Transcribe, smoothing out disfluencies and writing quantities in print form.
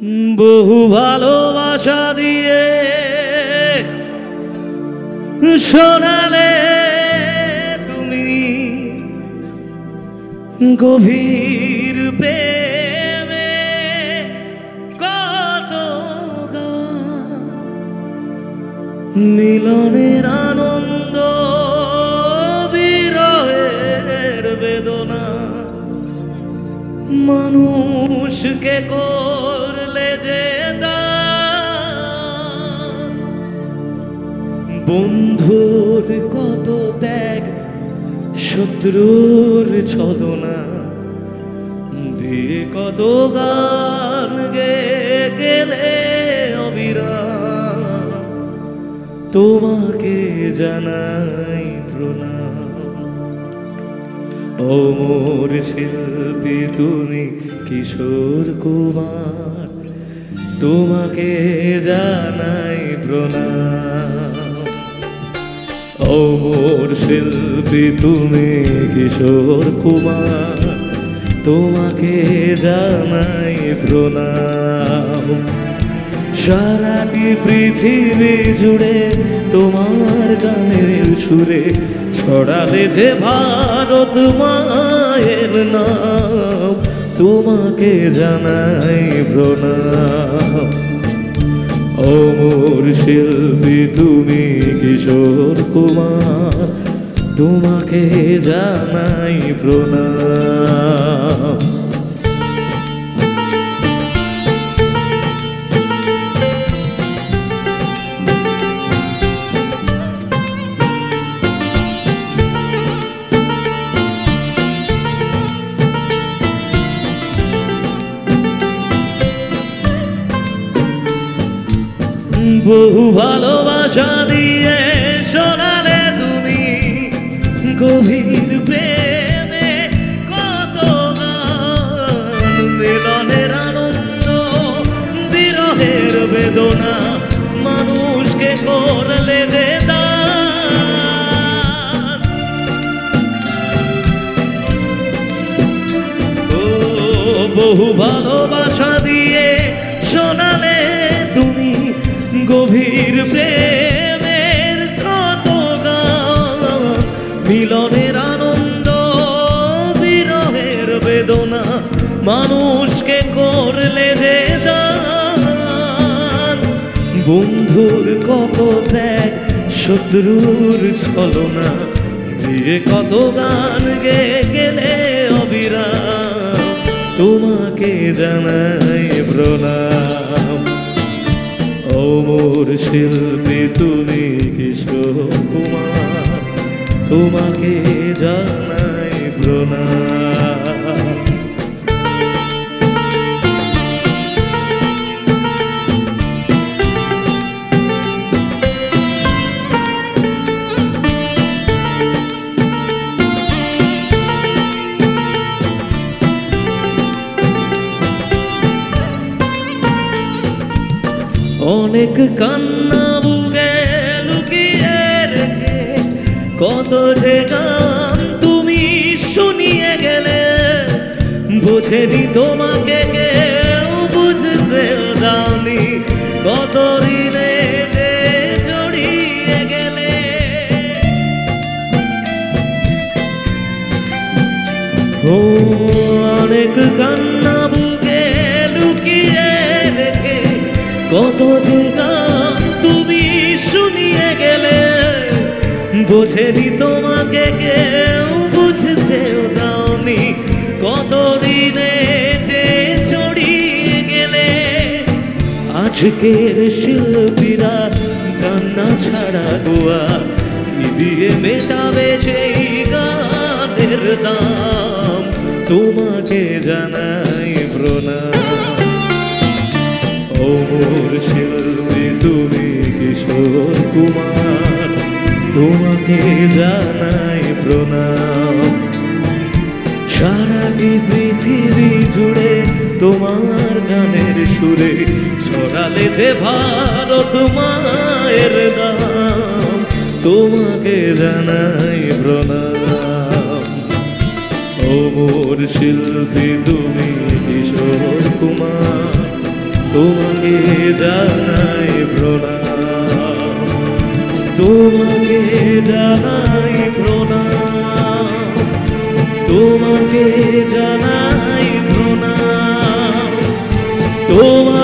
বহু ভালোবাসা দিয়ে শোনালে তুমি গভীর প্রেমে কত গান, মিলনের আনন্দ বিরহের বেদনা, মানুষকে করলে যে দান, বন্ধুর কত ত্যাগ শত্রুর ছলনা দিয়ে কত গান গেলে অবিরাম, তোমাকে জানাই প্রণাম। অমর শিল্পী তুমি কিশোর কুমার, তোমাকে জানাই প্রণাম। অমর শিল্পী তুমি কিশোর কুমার, তোমাকে জানাই প্রণাম। সারাটি পৃথিবী জুড়ে তোমার গানের সুরে ছড়ালে যে ভারত মায়ের নাম, তোমাকে জানাই প্রণাম। অমর শিল্পী তুমি কিশোর কুমার, তোমাকে জানাই প্রণাম। বহু ভালোবাসা দিয়ে শোনালে তুমি গভীর প্রেমে কত গান, মিলনের আনন্দ বিরহের বেদনা, মানুষকে করলে যে দান। ও বহু ভালোবাসা দিয়ে শোনালে তুমি গভীর প্রেমের কত গান, মিলনের আনন্দ বিরহের বেদনা, মানুষকে করলে যে দান, বন্ধুর কত ত্যাগ শত্রুর ছলনা দিয়ে কত গান গেলে অবিরাম, তোমাকে জানাই প্রণাম। অমর শিল্পী তুমি কিশোর কুমার, তোমাকে জানাই প্রণাম। অনেক কান্না বুকে লুকিয়ে রেখে কত যে গান তুমি শুনিয়ে গেলে, বোঝেনি তোমাকে কেউ বুঝতেও দাওনি, কত ঋণে যে জড়িয়ে গেলে। ও অনেক কান্না বুকে লুকিয়ে রেখে কত যে গান তুমি শুনিয়ে গেলে, বোঝেনি তোমাকে কেউ বুঝতেও দাওনি, কত ঋণে যে জড়িয়ে গেলে। আজকের শিল্পীরা কান্না ছাড়া গোয়া কি দিয়ে মেটাবে সেই গানের দাম, তোমাকে জানাই প্রণাম। অমর শিল্পী তুমি কিশোর কুমার, তোমাকে জানাই প্রণাম। সারাটি পৃথিবী জুড়ে তোমার গানের সুরে ছড়ালে যে ভারত মায়ের নাম, তোমাকে জানাই প্রণাম। অমর শিল্পী তুমি কিশোর কুমার, তোমাকে জানাই প্রণাম, তোমাকে জানাই প্রণাম, তোমাকে জানাই প্রণাম, তোমাকে